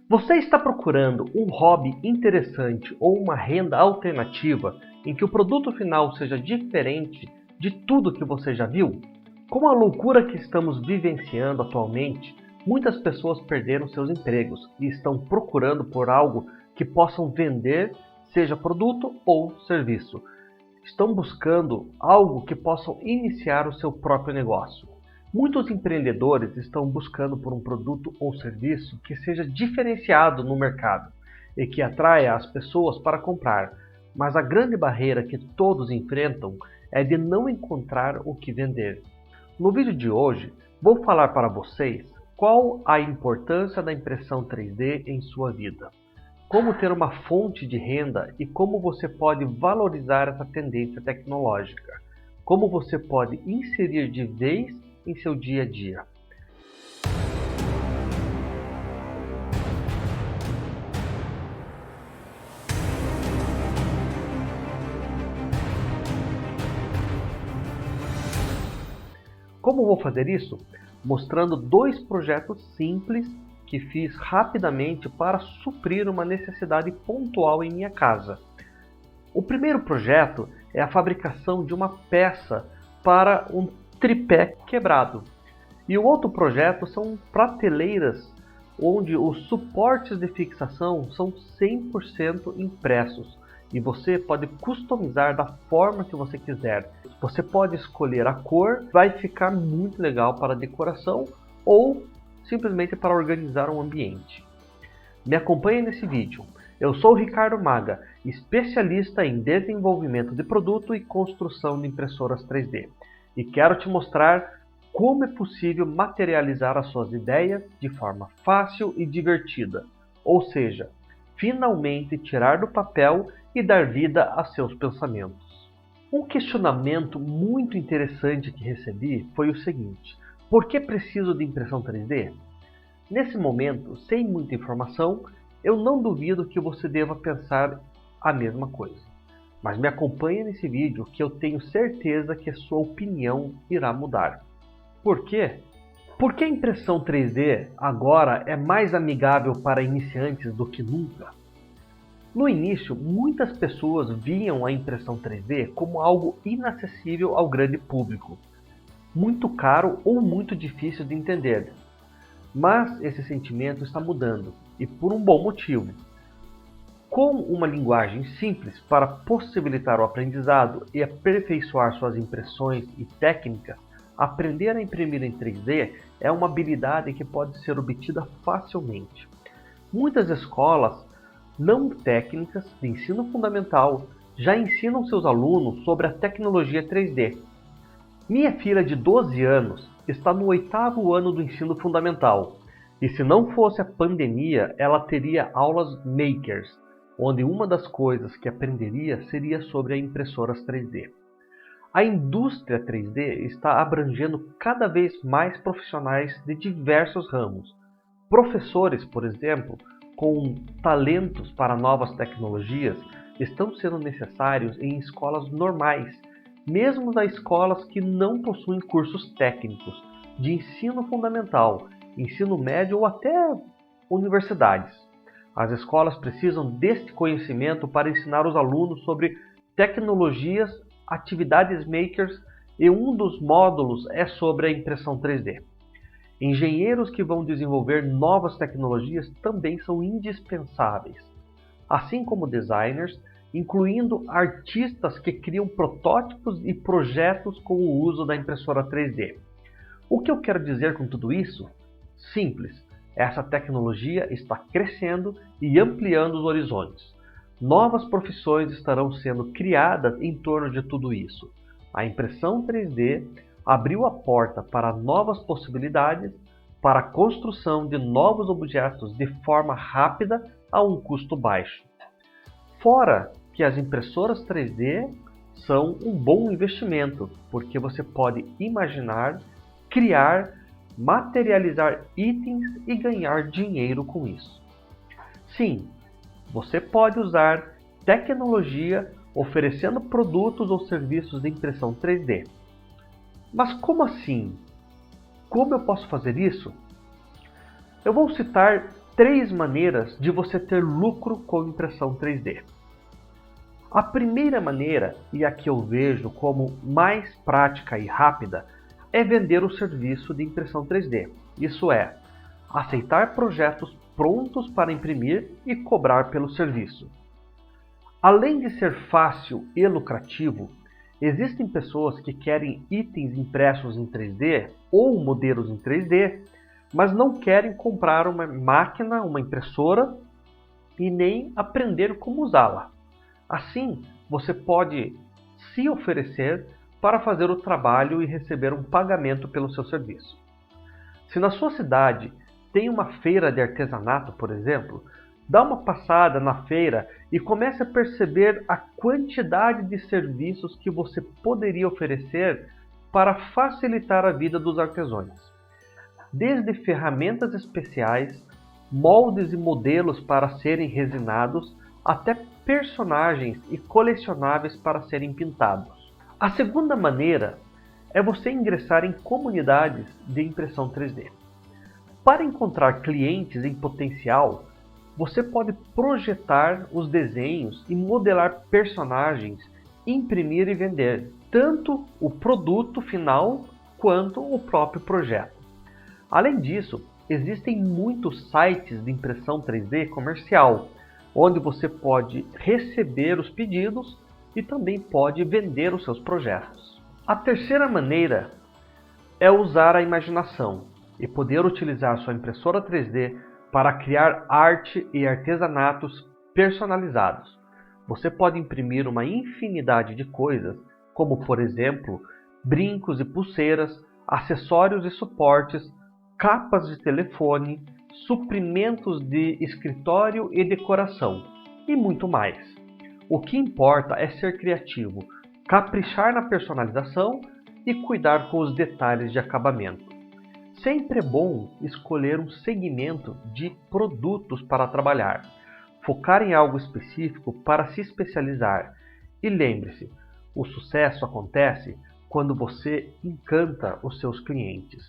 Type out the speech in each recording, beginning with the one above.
Você está procurando um hobby interessante ou uma renda alternativa em que o produto final seja diferente de tudo que você já viu? Com a loucura que estamos vivenciando atualmente, muitas pessoas perderam seus empregos e estão procurando por algo que possam vender, seja produto ou serviço. Estão buscando algo que possam iniciar o seu próprio negócio. Muitos empreendedores estão buscando por um produto ou serviço que seja diferenciado no mercado e que atraia as pessoas para comprar, mas a grande barreira que todos enfrentam é de não encontrar o que vender. No vídeo de hoje, vou falar para vocês qual a importância da impressão 3D em sua vida, como ter uma fonte de renda e como você pode valorizar essa tendência tecnológica, como você pode inserir de vez em seu dia a dia. Como vou fazer isso? Mostrando dois projetos simples que fiz rapidamente para suprir uma necessidade pontual em minha casa. O primeiro projeto é a fabricação de uma peça para um tripé quebrado. E o outro projeto são prateleiras onde os suportes de fixação são 100% impressos e você pode customizar da forma que você quiser. Você pode escolher a cor, vai ficar muito legal para decoração ou simplesmente para organizar um ambiente. Me acompanhe nesse vídeo. Eu sou o Ricardo Maga, especialista em desenvolvimento de produto e construção de impressoras 3D. E quero te mostrar como é possível materializar as suas ideias de forma fácil e divertida. Ou seja, finalmente tirar do papel e dar vida a seus pensamentos. Um questionamento muito interessante que recebi foi o seguinte: por que preciso de impressão 3D? Nesse momento, sem muita informação, eu não duvido que você deva pensar a mesma coisa. Mas me acompanhe nesse vídeo que eu tenho certeza que a sua opinião irá mudar. Por quê? Porque a impressão 3D agora é mais amigável para iniciantes do que nunca. No início, muitas pessoas viam a impressão 3D como algo inacessível ao grande público, muito caro ou muito difícil de entender. Mas esse sentimento está mudando, e por um bom motivo. Com uma linguagem simples para possibilitar o aprendizado e aperfeiçoar suas impressões e técnicas, aprender a imprimir em 3D é uma habilidade que pode ser obtida facilmente. Muitas escolas não técnicas de ensino fundamental já ensinam seus alunos sobre a tecnologia 3D. Minha filha de 12 anos está no 8º ano do ensino fundamental, e se não fosse a pandemia, ela teria aulas makers, onde uma das coisas que aprenderia seria sobre as impressoras 3D. A indústria 3D está abrangendo cada vez mais profissionais de diversos ramos. Professores, por exemplo, com talentos para novas tecnologias, estão sendo necessários em escolas normais, mesmo nas escolas que não possuem cursos técnicos, de ensino fundamental, ensino médio ou até universidades. As escolas precisam deste conhecimento para ensinar os alunos sobre tecnologias, atividades makers e um dos módulos é sobre a impressão 3D. Engenheiros que vão desenvolver novas tecnologias também são indispensáveis, assim como designers, incluindo artistas que criam protótipos e projetos com o uso da impressora 3D. O que eu quero dizer com tudo isso? Simples. Essa tecnologia está crescendo e ampliando os horizontes. Novas profissões estarão sendo criadas em torno de tudo isso. A impressão 3D abriu a porta para novas possibilidades para a construção de novos objetos de forma rápida a um custo baixo. Fora que as impressoras 3D são um bom investimento, porque você pode imaginar, criar, materializar itens e ganhar dinheiro com isso. Sim, você pode usar tecnologia oferecendo produtos ou serviços de impressão 3D. Mas como assim? Como eu posso fazer isso? Eu vou citar 3 maneiras de você ter lucro com impressão 3D. A primeira maneira, e a que eu vejo como mais prática e rápida, é vender o serviço de impressão 3D. Isso é, aceitar projetos prontos para imprimir e cobrar pelo serviço. Além de ser fácil e lucrativo, existem pessoas que querem itens impressos em 3D ou modelos em 3D, mas não querem comprar uma máquina, uma impressora e nem aprender como usá-la. Assim, você pode se oferecer para fazer o trabalho e receber um pagamento pelo seu serviço. Se na sua cidade tem uma feira de artesanato, por exemplo, dá uma passada na feira e comece a perceber a quantidade de serviços que você poderia oferecer para facilitar a vida dos artesãos. Desde ferramentas especiais, moldes e modelos para serem resinados, até personagens e colecionáveis para serem pintados. A segunda maneira é você ingressar em comunidades de impressão 3D. Para encontrar clientes em potencial, você pode projetar os desenhos e modelar personagens, imprimir e vender, tanto o produto final quanto o próprio projeto. Além disso, existem muitos sites de impressão 3D comercial, onde você pode receber os pedidos e também pode vender os seus projetos. A terceira maneira é usar a imaginação e poder utilizar sua impressora 3D para criar arte e artesanatos personalizados. Você pode imprimir uma infinidade de coisas, como por exemplo, brincos e pulseiras, acessórios e suportes, capas de telefone, suprimentos de escritório e decoração, e muito mais. O que importa é ser criativo, caprichar na personalização e cuidar com os detalhes de acabamento. Sempre é bom escolher um segmento de produtos para trabalhar, focar em algo específico para se especializar. E lembre-se, o sucesso acontece quando você encanta os seus clientes.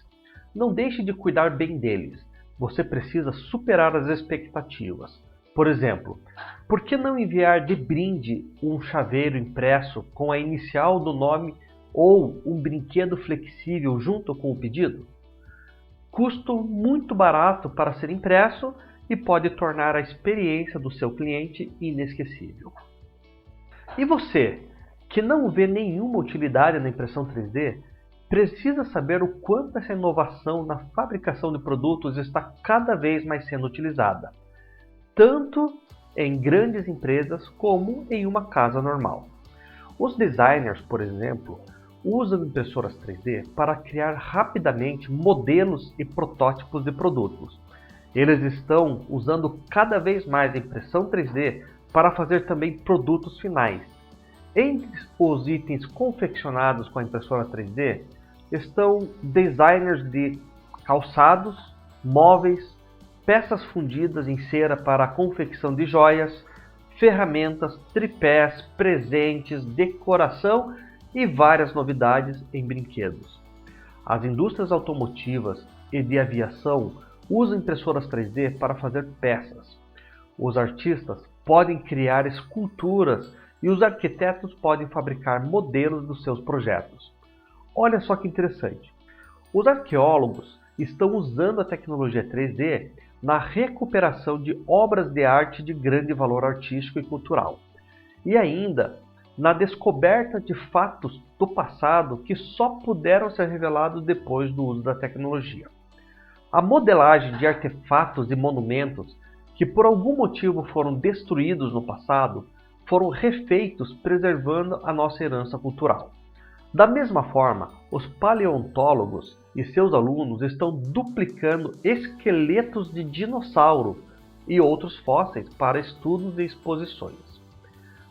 Não deixe de cuidar bem deles. Você precisa superar as expectativas. Por exemplo, por que não enviar de brinde um chaveiro impresso com a inicial do nome ou um brinquedo flexível junto com o pedido? Custo muito barato para ser impresso e pode tornar a experiência do seu cliente inesquecível. E você, que não vê nenhuma utilidade na impressão 3D, precisa saber o quanto essa inovação na fabricação de produtos está cada vez mais sendo utilizada, tanto em grandes empresas como em uma casa normal. Os designers, por exemplo, usam impressoras 3D para criar rapidamente modelos e protótipos de produtos. Eles estão usando cada vez mais a impressão 3D para fazer também produtos finais. Entre os itens confeccionados com a impressora 3D estão designers de calçados, móveis, peças fundidas em cera para a confecção de joias, ferramentas, tripés, presentes, decoração e várias novidades em brinquedos. As indústrias automotivas e de aviação usam impressoras 3D para fazer peças. Os artistas podem criar esculturas e os arquitetos podem fabricar modelos dos seus projetos. Olha só que interessante. Os arqueólogos estão usando a tecnologia 3D na recuperação de obras de arte de grande valor artístico e cultural. E ainda na descoberta de fatos do passado que só puderam ser revelados depois do uso da tecnologia. A modelagem de artefatos e monumentos que por algum motivo foram destruídos no passado foram refeitos preservando a nossa herança cultural. Da mesma forma, os paleontólogos e seus alunos estão duplicando esqueletos de dinossauro e outros fósseis para estudos e exposições.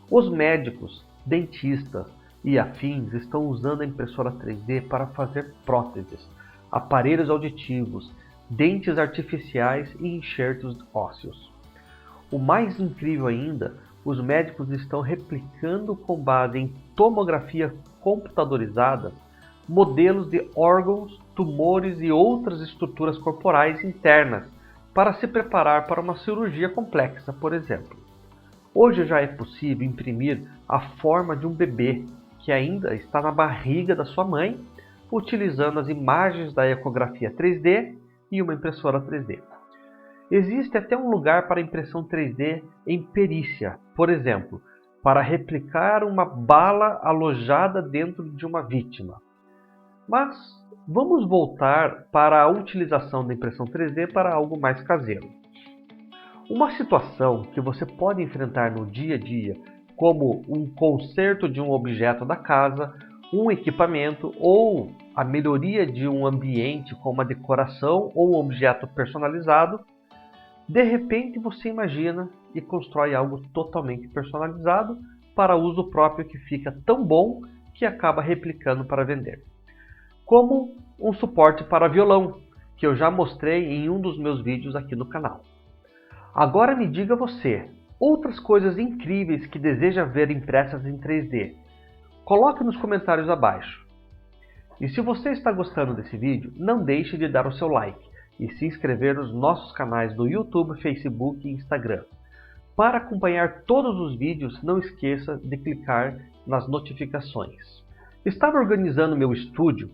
Os médicos, dentistas e afins estão usando a impressora 3D para fazer próteses, aparelhos auditivos, dentes artificiais e enxertos ósseos. O mais incrível ainda, os médicos estão replicando com base em tomografia computadorizada modelos de órgãos, tumores e outras estruturas corporais internas para se preparar para uma cirurgia complexa, por exemplo. Hoje já é possível imprimir a forma de um bebê que ainda está na barriga da sua mãe, utilizando as imagens da ecografia 3D e uma impressora 3D. Existe até um lugar para impressão 3D em perícia, por exemplo, para replicar uma bala alojada dentro de uma vítima. Mas vamos voltar para a utilização da impressão 3D para algo mais caseiro. Uma situação que você pode enfrentar no dia a dia, como um conserto de um objeto da casa, um equipamento ou a melhoria de um ambiente com uma decoração ou um objeto personalizado, de repente você imagina e constrói algo totalmente personalizado para uso próprio que fica tão bom que acaba replicando para vender. Como um suporte para violão, que eu já mostrei em um dos meus vídeos aqui no canal. Agora me diga você, outras coisas incríveis que deseja ver impressas em 3D. Coloque nos comentários abaixo. E se você está gostando desse vídeo, não deixe de dar o seu like e se inscrever nos nossos canais do YouTube, Facebook e Instagram. Para acompanhar todos os vídeos, não esqueça de clicar nas notificações. Estava organizando meu estúdio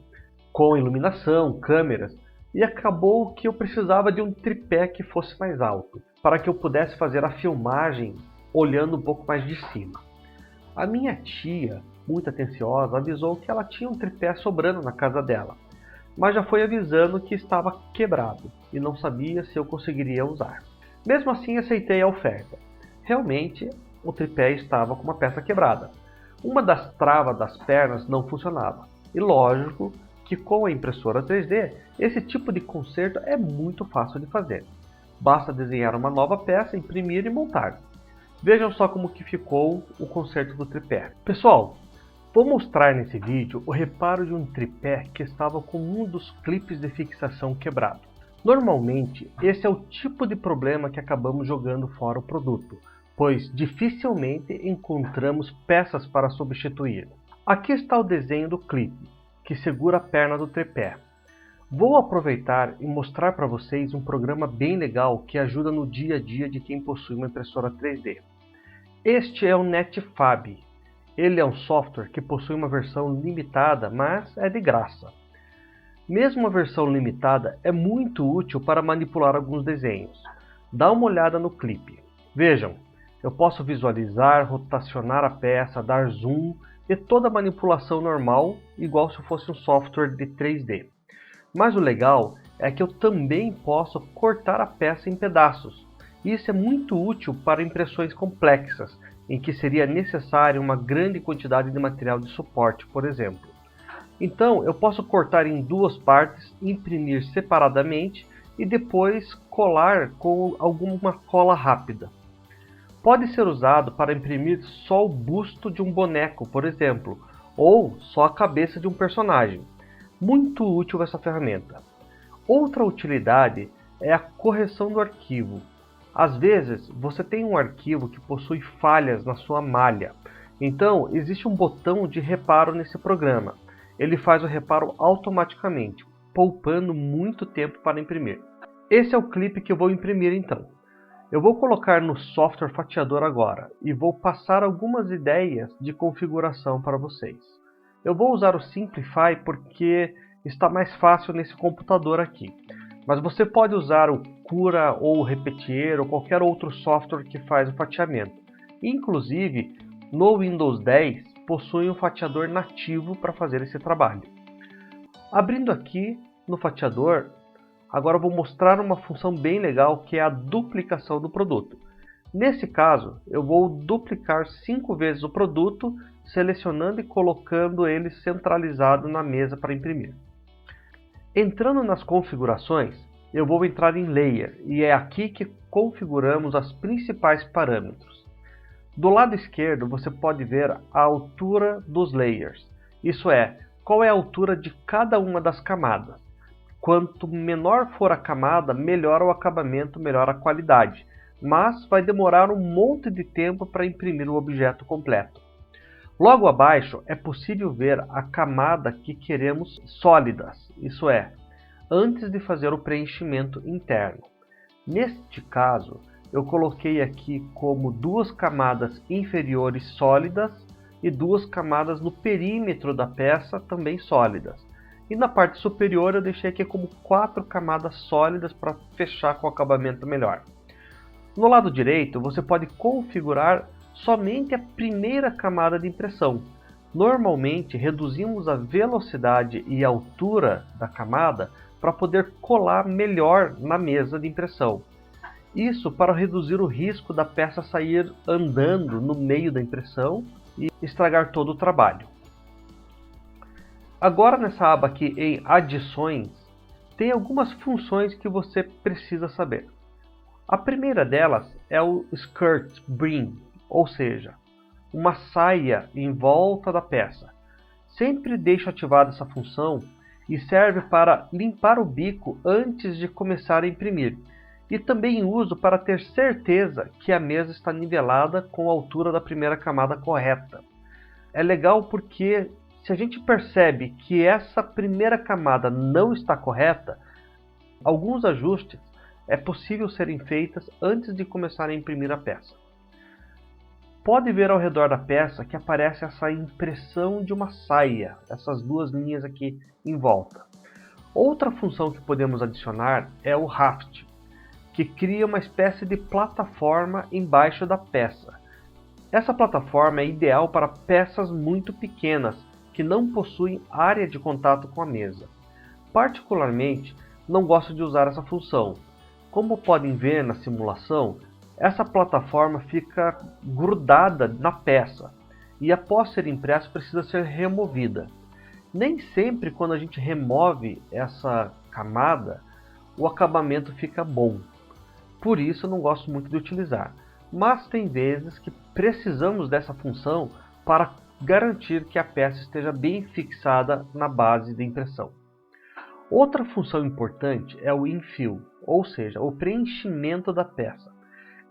com iluminação, câmeras, e acabou que eu precisava de um tripé que fosse mais alto, para que eu pudesse fazer a filmagem olhando um pouco mais de cima. A minha tia, muito atenciosa, avisou que ela tinha um tripé sobrando na casa dela, mas já foi avisando que estava quebrado e não sabia se eu conseguiria usar. Mesmo assim, aceitei a oferta. Realmente, o tripé estava com uma peça quebrada. Uma das travas das pernas não funcionava. E lógico que com a impressora 3D, esse tipo de conserto é muito fácil de fazer. Basta desenhar uma nova peça, imprimir e montar. Vejam só como que ficou o conserto do tripé. Pessoal, vou mostrar nesse vídeo o reparo de um tripé que estava com um dos clipes de fixação quebrado. Normalmente, esse é o tipo de problema que acabamos jogando fora o produto, pois dificilmente encontramos peças para substituir. Aqui está o desenho do clipe, que segura a perna do tripé. Vou aproveitar e mostrar para vocês um programa bem legal que ajuda no dia a dia de quem possui uma impressora 3D. Este é o Netfab. Ele é um software que possui uma versão limitada, mas é de graça. Mesmo a versão limitada é muito útil para manipular alguns desenhos. Dá uma olhada no clipe. Vejam, eu posso visualizar, rotacionar a peça, dar zoom e toda a manipulação normal, igual se fosse um software de 3D. Mas o legal é que eu também posso cortar a peça em pedaços. Isso é muito útil para impressões complexas, em que seria necessária uma grande quantidade de material de suporte, por exemplo. Então, eu posso cortar em duas partes, imprimir separadamente e depois colar com alguma cola rápida. Pode ser usado para imprimir só o busto de um boneco, por exemplo, ou só a cabeça de um personagem. Muito útil essa ferramenta. Outra utilidade é a correção do arquivo. Às vezes, você tem um arquivo que possui falhas na sua malha. Então, existe um botão de reparo nesse programa. Ele faz o reparo automaticamente, poupando muito tempo para imprimir. Esse é o clipe que eu vou imprimir então. Eu vou colocar no software fatiador agora e vou passar algumas ideias de configuração para vocês. Eu vou usar o Simplify porque está mais fácil nesse computador aqui. Mas você pode usar o Cura ou o Repetier ou qualquer outro software que faz o fatiamento. Inclusive, no Windows 10 possui um fatiador nativo para fazer esse trabalho. Abrindo aqui no fatiador, agora eu vou mostrar uma função bem legal que é a duplicação do produto. Nesse caso, eu vou duplicar 5 vezes o produto, selecionando e colocando ele centralizado na mesa para imprimir. Entrando nas configurações, eu vou entrar em Layer e é aqui que configuramos os principais parâmetros. Do lado esquerdo você pode ver a altura dos layers, isso é, qual é a altura de cada uma das camadas. Quanto menor for a camada, melhor o acabamento, melhor a qualidade, mas vai demorar um monte de tempo para imprimir o objeto completo. Logo abaixo é possível ver a camada que queremos sólidas, isso é, antes de fazer o preenchimento interno. Neste caso, eu coloquei aqui como duas camadas inferiores sólidas e duas camadas no perímetro da peça também sólidas. E na parte superior eu deixei aqui como 4 camadas sólidas para fechar com o acabamento melhor. No lado direito, você pode configurar somente a primeira camada de impressão. Normalmente, reduzimos a velocidade e a altura da camada para poder colar melhor na mesa de impressão. Isso para reduzir o risco da peça sair andando no meio da impressão e estragar todo o trabalho. Agora nessa aba aqui em adições, tem algumas funções que você precisa saber. A primeira delas é o skirt brim, ou seja, uma saia em volta da peça. Sempre deixo ativada essa função e serve para limpar o bico antes de começar a imprimir. E também uso para ter certeza que a mesa está nivelada com a altura da primeira camada correta. É legal porque se a gente percebe que essa primeira camada não está correta, alguns ajustes é possível serem feitos antes de começar a imprimir a peça. Pode ver ao redor da peça que aparece essa impressão de uma saia, essas duas linhas aqui em volta. Outra função que podemos adicionar é o raft, que cria uma espécie de plataforma embaixo da peça. Essa plataforma é ideal para peças muito pequenas, que não possuem área de contato com a mesa. Particularmente, não gosto de usar essa função. Como podem ver na simulação, essa plataforma fica grudada na peça e após ser impressa precisa ser removida. Nem sempre quando a gente remove essa camada, o acabamento fica bom. Por isso eu não gosto muito de utilizar. Mas tem vezes que precisamos dessa função para garantir que a peça esteja bem fixada na base de impressão. Outra função importante é o infill, ou seja, o preenchimento da peça.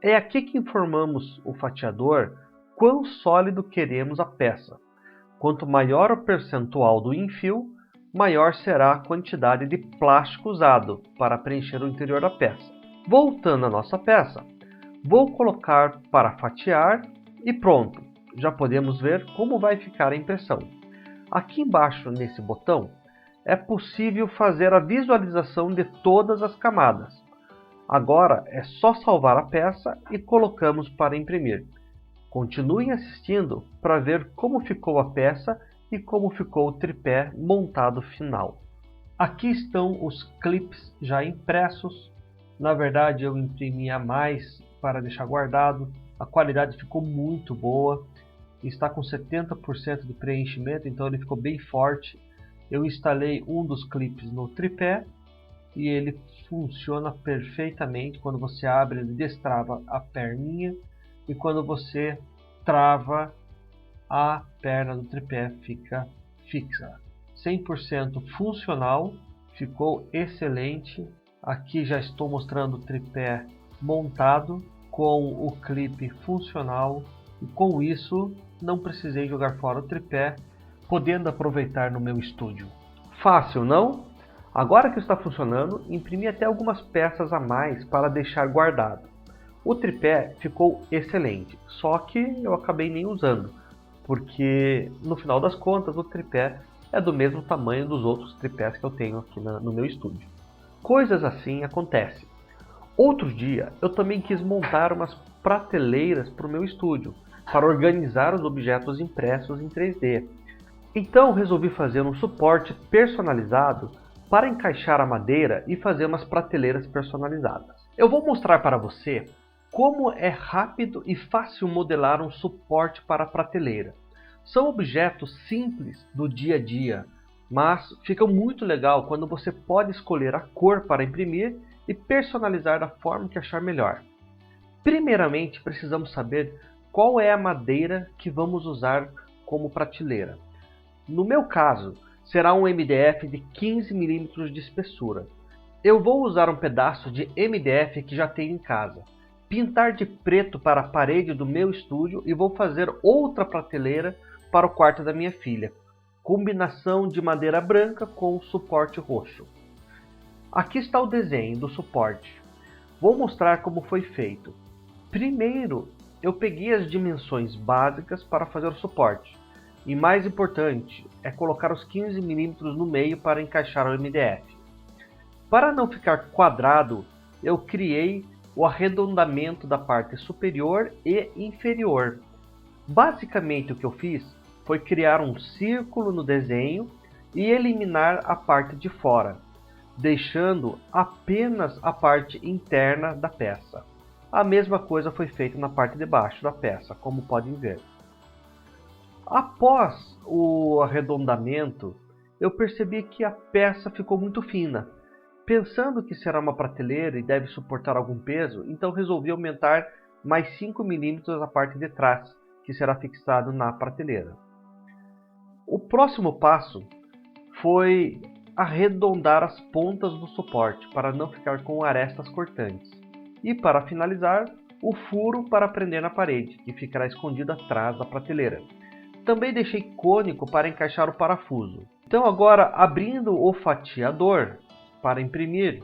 É aqui que informamos o fatiador quão sólido queremos a peça. Quanto maior o percentual do infill, maior será a quantidade de plástico usado para preencher o interior da peça. Voltando à nossa peça, vou colocar para fatiar e pronto, já podemos ver como vai ficar a impressão. Aqui embaixo nesse botão é possível fazer a visualização de todas as camadas. Agora é só salvar a peça e colocamos para imprimir. Continuem assistindo para ver como ficou a peça e como ficou o tripé montado final. Aqui estão os clips já impressos. Na verdade eu imprimi a mais para deixar guardado. A qualidade ficou muito boa. Está com 70% de preenchimento, então ele ficou bem forte. Eu instalei um dos clips no tripé e ele funciona perfeitamente. Quando você abre, ele destrava a perninha e quando você trava, a perna do tripé fica fixa. 100% funcional, ficou excelente. Aqui já estou mostrando o tripé montado com o clipe funcional e com isso não precisei jogar fora o tripé, podendo aproveitar no meu estúdio. Fácil, não? Agora que está funcionando, imprimi até algumas peças a mais para deixar guardado. O tripé ficou excelente, só que eu acabei nem usando, porque no final das contas o tripé é do mesmo tamanho dos outros tripés que eu tenho aqui no meu estúdio. Coisas assim acontecem. Outro dia eu também quis montar umas prateleiras para o meu estúdio, para organizar os objetos impressos em 3D. Então resolvi fazer um suporte personalizado para encaixar a madeira e fazer umas prateleiras personalizadas. Eu vou mostrar para você como é rápido e fácil modelar um suporte para a prateleira. São objetos simples do dia a dia, mas fica muito legal quando você pode escolher a cor para imprimir e personalizar da forma que achar melhor. Primeiramente, precisamos saber qual é a madeira que vamos usar como prateleira. No meu caso, será um MDF de 15 mm de espessura. Eu vou usar um pedaço de MDF que já tenho em casa, pintar de preto para a parede do meu estúdio e vou fazer outra prateleira para o quarto da minha filha. Combinação de madeira branca com suporte roxo. Aqui está o desenho do suporte. Vou mostrar como foi feito. Primeiro, eu peguei as dimensões básicas para fazer o suporte. E mais importante, é colocar os 15 mm no meio para encaixar o MDF. Para não ficar quadrado, eu criei o arredondamento da parte superior e inferior. Basicamente o que eu fiz foi criar um círculo no desenho e eliminar a parte de fora, deixando apenas a parte interna da peça. A mesma coisa foi feita na parte de baixo da peça, como podem ver. Após o arredondamento, eu percebi que a peça ficou muito fina. Pensando que será uma prateleira e deve suportar algum peso, então resolvi aumentar mais 5 mm a parte de trás, que será fixado na prateleira. O próximo passo foi arredondar as pontas do suporte para não ficar com arestas cortantes. E para finalizar, o furo para prender na parede, que ficará escondido atrás da prateleira. Também deixei cônico para encaixar o parafuso. Então agora, abrindo o fatiador para imprimir,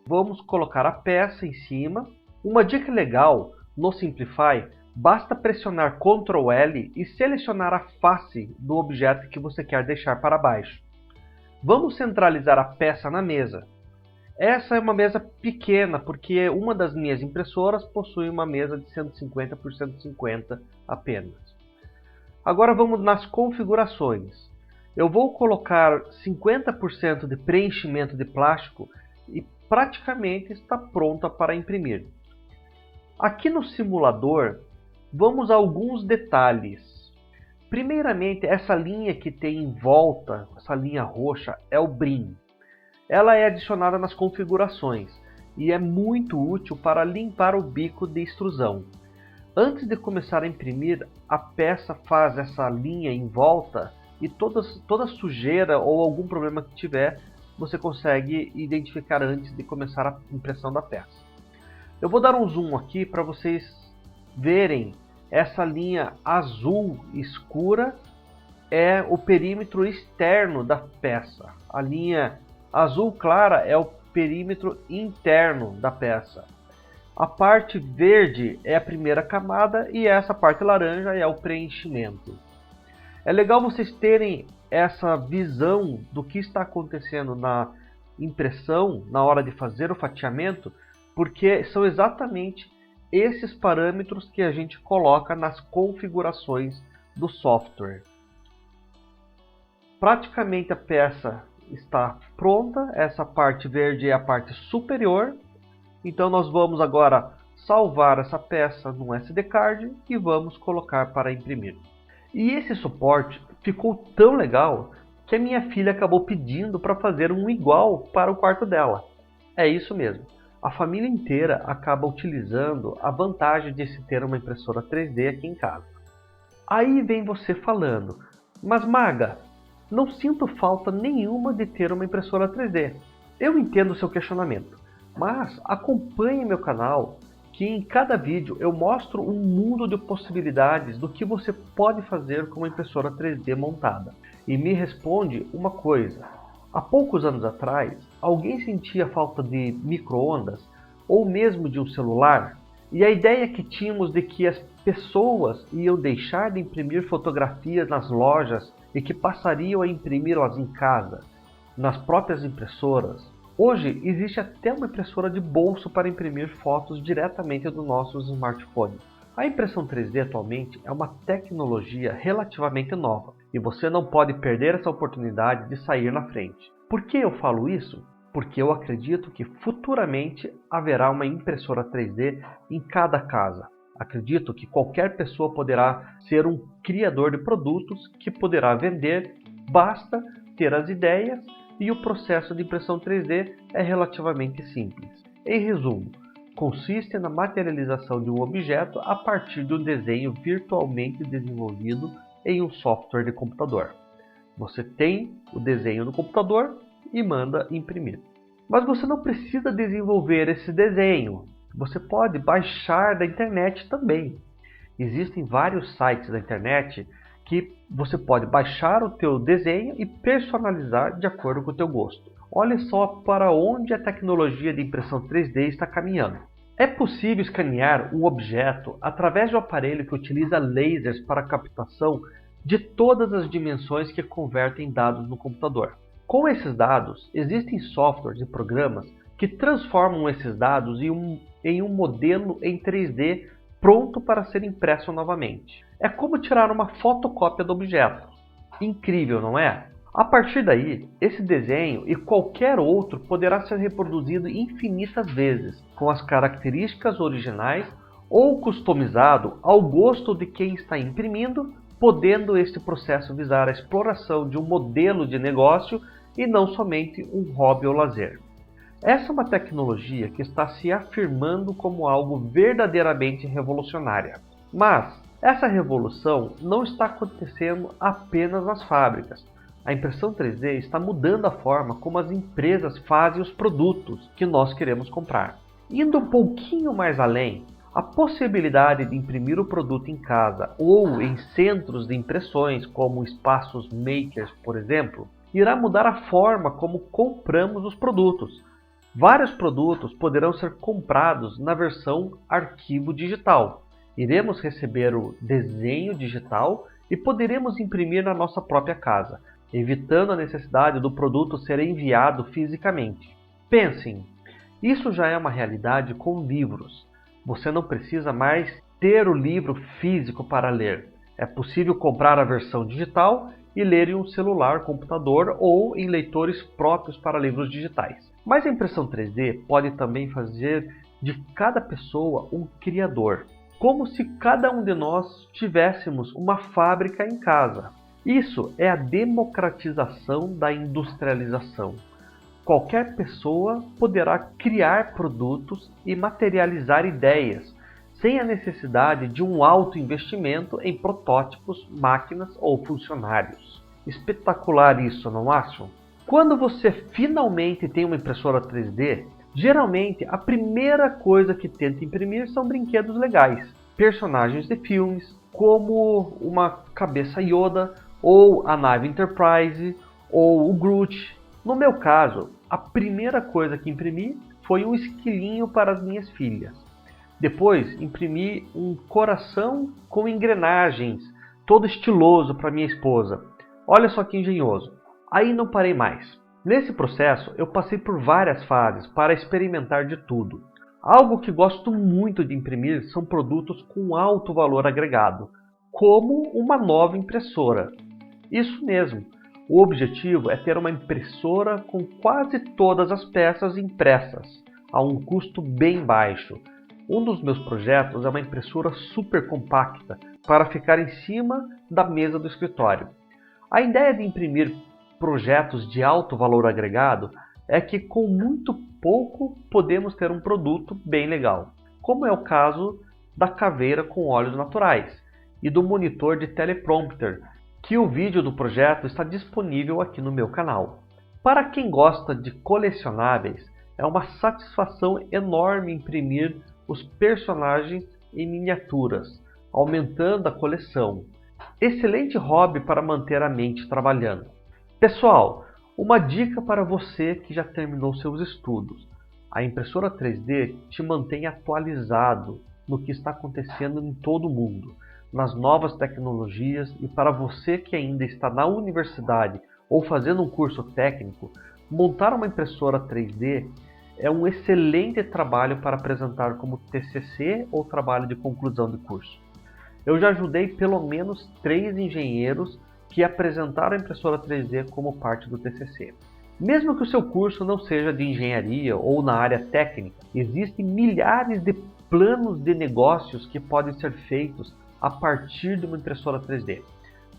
vamos colocar a peça em cima. Uma dica legal no Simplify, basta pressionar Ctrl L e selecionar a face do objeto que você quer deixar para baixo. Vamos centralizar a peça na mesa. Essa é uma mesa pequena, porque uma das minhas impressoras possui uma mesa de 150 por 150 apenas. Agora vamos nas configurações. Eu vou colocar 50% de preenchimento de plástico e praticamente está pronta para imprimir. Aqui no simulador, vamos a alguns detalhes. Primeiramente, essa linha que tem em volta, essa linha roxa, é o brim. Ela é adicionada nas configurações e é muito útil para limpar o bico de extrusão. Antes de começar a imprimir, a peça faz essa linha em volta e toda sujeira ou algum problema que tiver, você consegue identificar antes de começar a impressão da peça. Eu vou dar um zoom aqui para vocês verem essa linha azul escura é o perímetro externo da peça. A linha azul clara é o perímetro interno da peça. A parte verde é a primeira camada e essa parte laranja é o preenchimento. É legal vocês terem essa visão do que está acontecendo na impressão, na hora de fazer o fatiamento, porque são exatamente esses parâmetros que a gente coloca nas configurações do software. Praticamente a peça está pronta, essa parte verde é a parte superior. Então nós vamos agora salvar essa peça no SD card e vamos colocar para imprimir. E esse suporte ficou tão legal que a minha filha acabou pedindo para fazer um igual para o quarto dela. É isso mesmo, a família inteira acaba utilizando a vantagem de se ter uma impressora 3D aqui em casa. Aí vem você falando, mas Maga, não sinto falta nenhuma de ter uma impressora 3D. Eu entendo o seu questionamento. Mas acompanhe meu canal, que em cada vídeo eu mostro um mundo de possibilidades do que você pode fazer com uma impressora 3D montada. E me responde uma coisa, há poucos anos atrás, alguém sentia falta de micro-ondas ou mesmo de um celular? E a ideia que tínhamos de que as pessoas iam deixar de imprimir fotografias nas lojas e que passariam a imprimi-las em casa, nas próprias impressoras. Hoje existe até uma impressora de bolso para imprimir fotos diretamente do nosso smartphone. A impressão 3D atualmente é uma tecnologia relativamente nova e você não pode perder essa oportunidade de sair na frente. Por que eu falo isso? Porque eu acredito que futuramente haverá uma impressora 3D em cada casa. Acredito que qualquer pessoa poderá ser um criador de produtos que poderá vender, basta ter as ideias. E o processo de impressão 3D é relativamente simples. Em resumo, consiste na materialização de um objeto a partir de um desenho virtualmente desenvolvido em um software de computador. Você tem o desenho no computador e manda imprimir. Mas você não precisa desenvolver esse desenho. Você pode baixar da internet também. Existem vários sites da internet que você pode baixar o teu desenho e personalizar de acordo com o teu gosto. Olhe só para onde a tecnologia de impressão 3D está caminhando. É possível escanear um objeto através de um aparelho que utiliza lasers para a captação de todas as dimensões que convertem dados no computador. Com esses dados, existem softwares e programas que transformam esses dados em um modelo em 3D pronto para ser impresso novamente. É como tirar uma fotocópia do objeto. Incrível, não é? A partir daí, esse desenho e qualquer outro poderá ser reproduzido infinitas vezes, com as características originais ou customizado ao gosto de quem está imprimindo, podendo este processo visar a exploração de um modelo de negócio e não somente um hobby ou lazer. Essa é uma tecnologia que está se afirmando como algo verdadeiramente revolucionária. Mas essa revolução não está acontecendo apenas nas fábricas. A impressão 3D está mudando a forma como as empresas fazem os produtos que nós queremos comprar. Indo um pouquinho mais além, a possibilidade de imprimir o produto em casa ou em centros de impressões, como espaços makers, por exemplo, irá mudar a forma como compramos os produtos. Vários produtos poderão ser comprados na versão arquivo digital. Iremos receber o desenho digital e poderemos imprimir na nossa própria casa, evitando a necessidade do produto ser enviado fisicamente. Pensem, isso já é uma realidade com livros. Você não precisa mais ter o livro físico para ler. É possível comprar a versão digital e ler em um celular, computador ou em leitores próprios para livros digitais. Mas a impressão 3D pode também fazer de cada pessoa um criador, como se cada um de nós tivéssemos uma fábrica em casa. Isso é a democratização da industrialização. Qualquer pessoa poderá criar produtos e materializar ideias, sem a necessidade de um alto investimento em protótipos, máquinas ou funcionários. Espetacular isso, não acham? Quando você finalmente tem uma impressora 3D, geralmente a primeira coisa que tenta imprimir são brinquedos legais, personagens de filmes, como uma cabeça Yoda, ou a nave Enterprise, ou o Groot. No meu caso, a primeira coisa que imprimi foi um esquilinho para as minhas filhas. Depois, imprimi um coração com engrenagens, todo estiloso para minha esposa. Olha só que engenhoso. Aí não parei mais. Nesse processo, eu passei por várias fases para experimentar de tudo. Algo que gosto muito de imprimir são produtos com alto valor agregado, como uma nova impressora. Isso mesmo. O objetivo é ter uma impressora com quase todas as peças impressas, a um custo bem baixo. Um dos meus projetos é uma impressora super compacta para ficar em cima da mesa do escritório. A ideia de imprimir projetos de alto valor agregado é que com muito pouco podemos ter um produto bem legal, como é o caso da caveira com óleos naturais e do monitor de teleprompter, que o vídeo do projeto está disponível aqui no meu canal. Para quem gosta de colecionáveis, é uma satisfação enorme imprimir os personagens em miniaturas, aumentando a coleção. Excelente hobby para manter a mente trabalhando. Pessoal, uma dica para você que já terminou seus estudos. A impressora 3D te mantém atualizado no que está acontecendo em todo o mundo, nas novas tecnologias, e para você que ainda está na universidade ou fazendo um curso técnico, montar uma impressora 3D é um excelente trabalho para apresentar como TCC ou trabalho de conclusão de curso. Eu já ajudei pelo menos 3 engenheiros que apresentaram a impressora 3D como parte do TCC. Mesmo que o seu curso não seja de engenharia ou na área técnica, existem milhares de planos de negócios que podem ser feitos a partir de uma impressora 3D.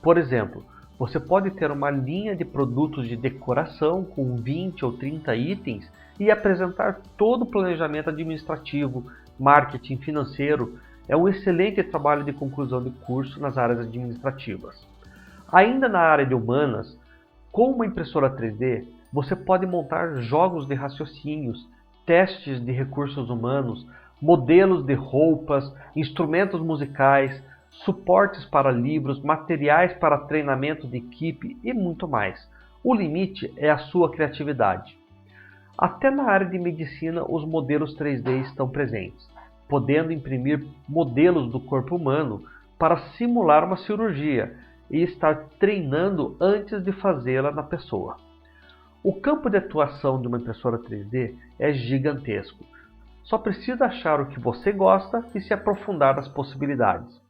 Por exemplo, você pode ter uma linha de produtos de decoração com 20 ou 30 itens e apresentar todo o planejamento administrativo, marketing, financeiro. É um excelente trabalho de conclusão de curso nas áreas administrativas. Ainda na área de humanas, com uma impressora 3D, você pode montar jogos de raciocínios, testes de recursos humanos, modelos de roupas, instrumentos musicais, suportes para livros, materiais para treinamento de equipe e muito mais. O limite é a sua criatividade. Até na área de medicina, os modelos 3D estão presentes, podendo imprimir modelos do corpo humano para simular uma cirurgia e estar treinando antes de fazê-la na pessoa. O campo de atuação de uma impressora 3D é gigantesco. Só precisa achar o que você gosta e se aprofundar nas possibilidades.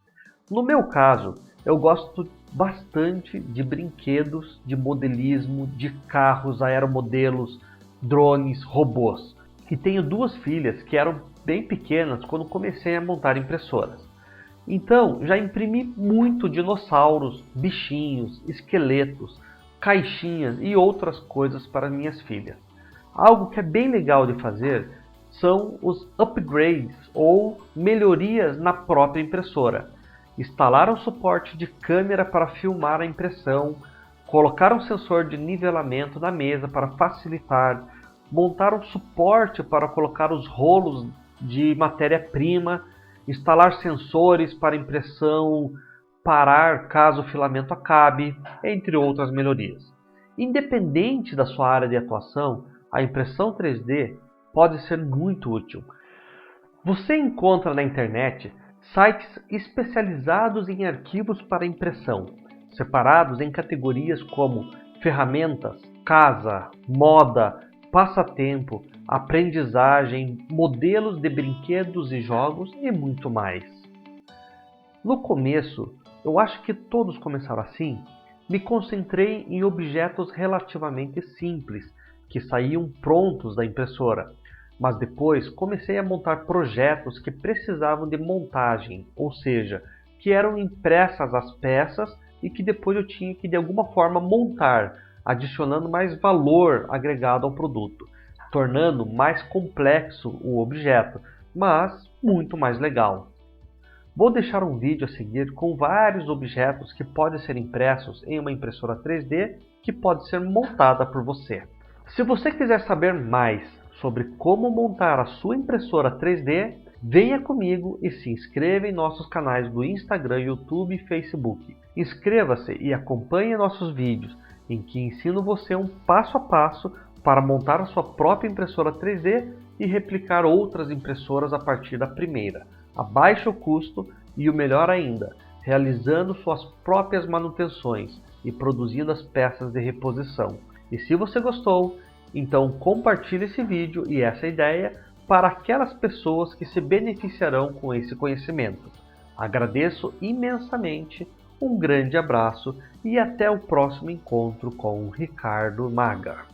No meu caso, eu gosto bastante de brinquedos, de modelismo, de carros, aeromodelos, drones, robôs. E tenho duas filhas que eram bem pequenas quando comecei a montar impressoras. Então, já imprimi muito dinossauros, bichinhos, esqueletos, caixinhas e outras coisas para minhas filhas. Algo que é bem legal de fazer são os upgrades ou melhorias na própria impressora. Instalar um suporte de câmera para filmar a impressão, colocar um sensor de nivelamento na mesa para facilitar, montar um suporte para colocar os rolos de matéria-prima, instalar sensores para impressão parar caso o filamento acabe, entre outras melhorias. Independente da sua área de atuação, a impressão 3D pode ser muito útil. Você encontra na internet sites especializados em arquivos para impressão, separados em categorias como ferramentas, casa, moda, passatempo, aprendizagem, modelos de brinquedos e jogos e muito mais. No começo, eu acho que todos começaram assim, me concentrei em objetos relativamente simples, que saíam prontos da impressora, mas depois comecei a montar projetos que precisavam de montagem, ou seja, que eram impressas as peças e que depois eu tinha que de alguma forma montar, adicionando mais valor agregado ao produto, tornando mais complexo o objeto, mas muito mais legal. Vou deixar um vídeo a seguir com vários objetos que podem ser impressos em uma impressora 3D que pode ser montada por você. Se você quiser saber mais sobre como montar a sua impressora 3D, venha comigo e se inscreva em nossos canais do Instagram, YouTube e Facebook. Inscreva-se e acompanhe nossos vídeos em que ensino você um passo a passo para montar a sua própria impressora 3D e replicar outras impressoras a partir da primeira, a baixo custo e o melhor ainda, realizando suas próprias manutenções e produzindo as peças de reposição. E se você gostou, então compartilhe esse vídeo e essa ideia para aquelas pessoas que se beneficiarão com esse conhecimento. Agradeço imensamente, um grande abraço e até o próximo encontro com o Ricardo Maga.